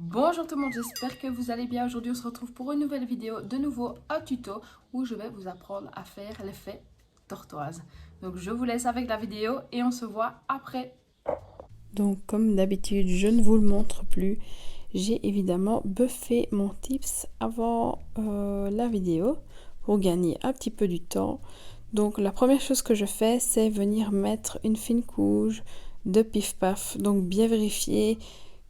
Bonjour tout le monde, j'espère que vous allez bien. Aujourd'hui on se retrouve pour une nouvelle vidéo, de nouveau un tuto où je vais vous apprendre à faire l'effet tortoise. Donc je vous laisse avec la vidéo et on se voit après. Donc comme d'habitude je ne vous le montre plus, j'ai évidemment buffé mon tips avant la vidéo pour gagner un petit peu du temps. Donc la première chose que je fais c'est venir mettre une fine couche de Pif Paf, donc bien vérifier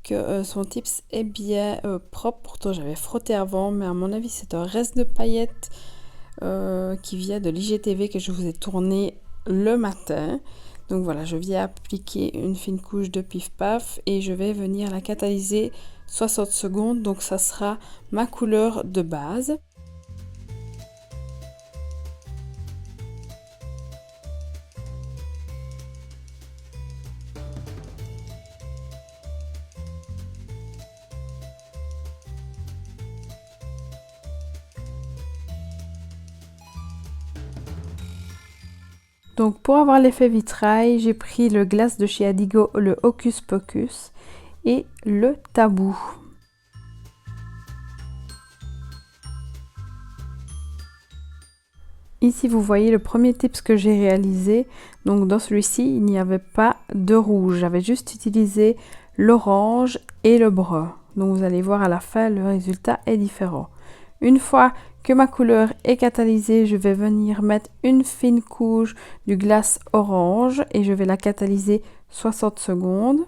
que son tips est bien propre. Pourtant j'avais frotté avant, mais à mon avis c'est un reste de paillettes qui vient de l'IGTV que je vous ai tourné le matin. Donc voilà, je viens appliquer une fine couche de Pif Paf et je vais venir la catalyser 60 secondes. Donc ça sera ma couleur de base. Donc pour avoir l'effet vitrail, j'ai pris le glace de chez Adigo, le Hocus Pocus et le Tabou. Ici vous voyez le premier tips que j'ai réalisé. Donc dans celui-ci il n'y avait pas de rouge, j'avais juste utilisé l'orange et le brun. Donc vous allez voir à la fin le résultat est différent. Une fois que ma couleur est catalysée, je vais venir mettre une fine couche du glace orange et je vais la catalyser 60 secondes.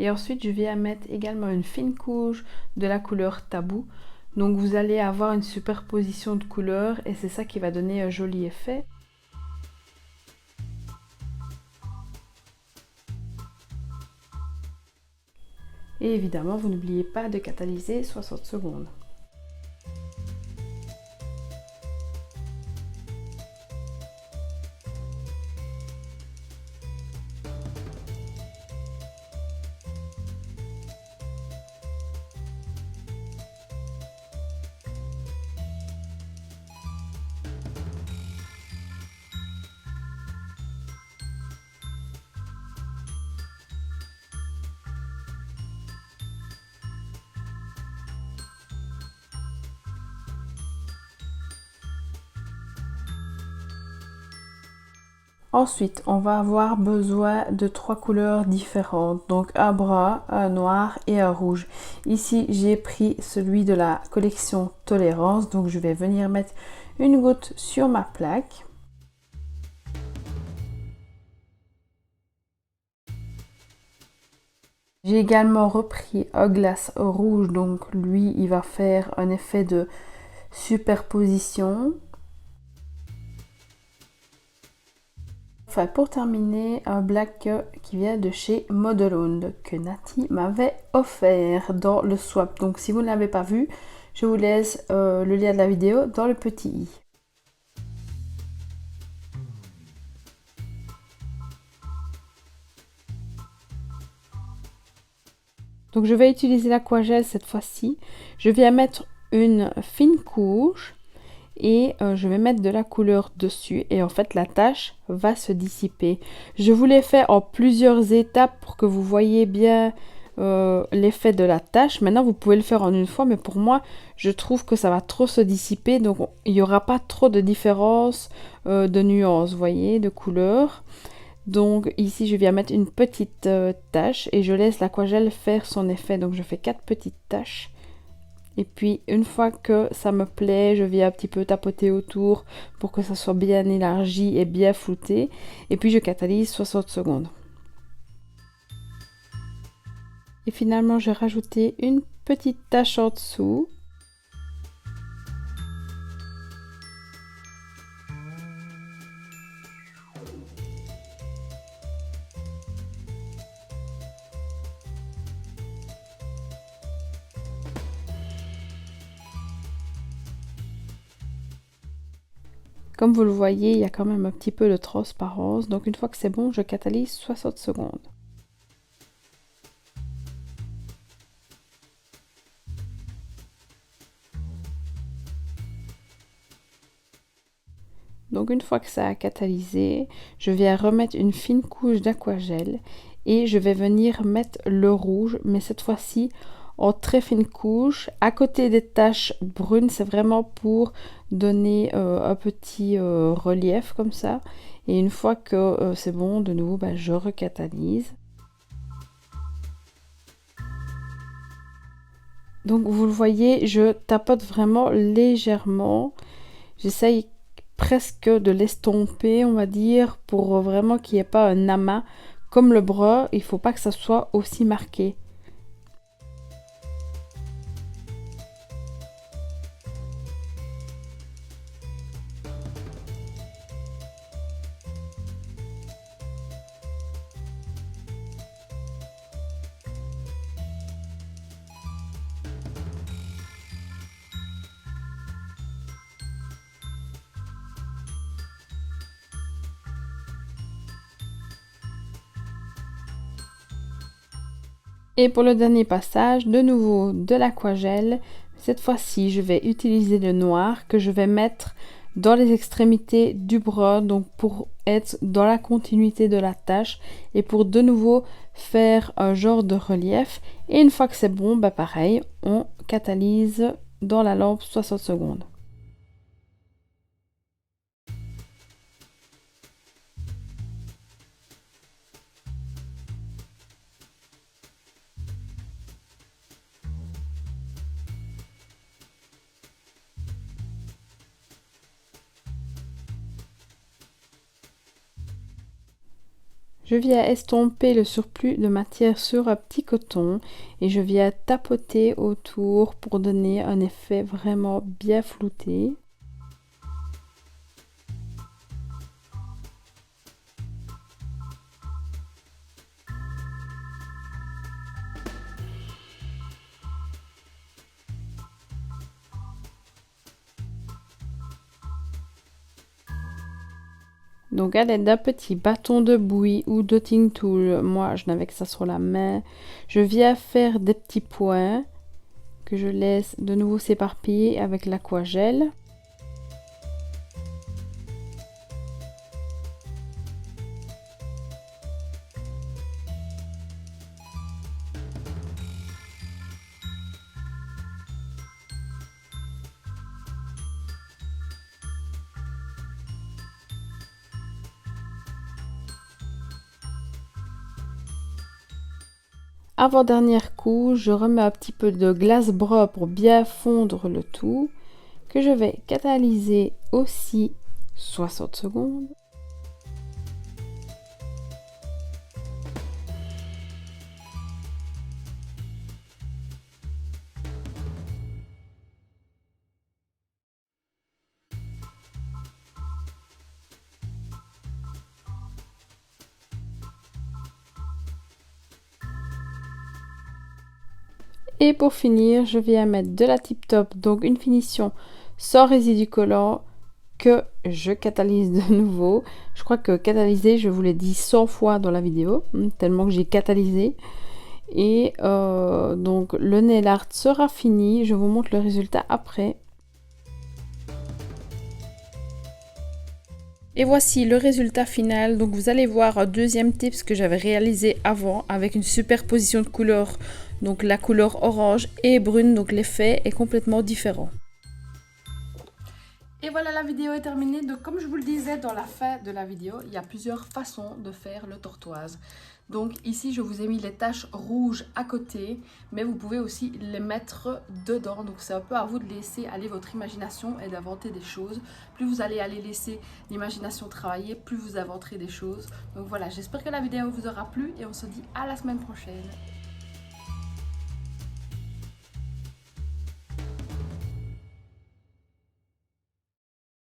Et ensuite, je viens mettre également une fine couche de la couleur Tabou. Donc vous allez avoir une superposition de couleurs et c'est ça qui va donner un joli effet. Et évidemment, vous n'oubliez pas de catalyser 60 secondes. Ensuite, on va avoir besoin de 3 couleurs différentes, donc un brun, un noir et un rouge. Ici, j'ai pris celui de la collection Tolérance, donc je vais venir mettre une goutte sur ma plaque. J'ai également repris un glace rouge, donc lui, il va faire un effet de superposition. Enfin, pour terminer, un black qui vient de chez Modelund que Nati m'avait offert dans le swap. Donc si vous ne l'avez pas vu, je vous laisse le lien de la vidéo dans le petit i. Donc je vais utiliser l'aquagel cette fois-ci. Je viens mettre une fine couche et je vais mettre de la couleur dessus et en fait la tache va se dissiper. Je vous l'ai fait en plusieurs étapes pour que vous voyez bien l'effet de la tache. Maintenant vous pouvez le faire en une fois, mais pour moi je trouve que ça va trop se dissiper, donc il n'y aura pas trop de différence de nuances, vous voyez, de couleurs. Donc ici je viens mettre une petite tache et je laisse l'aquagel faire son effet. Donc je fais 4 petites taches. Et puis une fois que ça me plaît, je viens un petit peu tapoter autour pour que ça soit bien élargi et bien flouté. Et puis je catalyse 60 secondes. Et finalement j'ai rajouté une petite tache en dessous. Comme vous le voyez, il y a quand même un petit peu de transparence. Donc une fois que c'est bon, je catalyse 60 secondes. Donc une fois que ça a catalysé, je viens remettre une fine couche d'aquagel et je vais venir mettre le rouge, mais cette fois-ci en très fine couche. À côté des taches brunes, c'est vraiment pour donner un petit relief comme ça. Et une fois que c'est bon, de nouveau, je recatalyse. Donc vous le voyez, je tapote vraiment légèrement. J'essaye presque de l'estomper, on va dire, pour vraiment qu'il n'y ait pas un amas. Comme le bras, il ne faut pas que ça soit aussi marqué. Et pour le dernier passage, de nouveau de l'aquagel. Cette fois-ci, je vais utiliser le noir que je vais mettre dans les extrémités du bras, donc pour être dans la continuité de la tache et pour de nouveau faire un genre de relief. Et une fois que c'est bon, pareil, on catalyse dans la lampe 60 secondes. Je viens estomper le surplus de matière sur un petit coton et je viens tapoter autour pour donner un effet vraiment bien flouté. Donc à l'aide d'un petit bâton de bouille ou dotting tool, moi je n'avais que ça sur la main, je viens faire des petits points que je laisse de nouveau s'éparpiller avec l'aquagel. Avant-dernière couche, je remets un petit peu de glace bras pour bien fondre le tout, que je vais catalyser aussi 60 secondes. Et pour finir, je viens mettre de la Tip Top, donc une finition sans résidu collant que je catalyse de nouveau. Je crois que catalyser, je vous l'ai dit 100 fois dans la vidéo, tellement que j'ai catalysé. Et donc le nail art sera fini, je vous montre le résultat après. Et voici le résultat final. Donc vous allez voir un deuxième tips que j'avais réalisé avant avec une superposition de couleurs. Donc la couleur orange et brune, donc l'effet est complètement différent. Et voilà, la vidéo est terminée. Donc comme je vous le disais dans la fin de la vidéo, il y a plusieurs façons de faire le tortoise. Donc ici, je vous ai mis les taches rouges à côté, mais vous pouvez aussi les mettre dedans. Donc c'est un peu à vous de laisser aller votre imagination et d'inventer des choses. Plus vous allez laisser l'imagination travailler, plus vous inventerez des choses. Donc voilà, j'espère que la vidéo vous aura plu et on se dit à la semaine prochaine.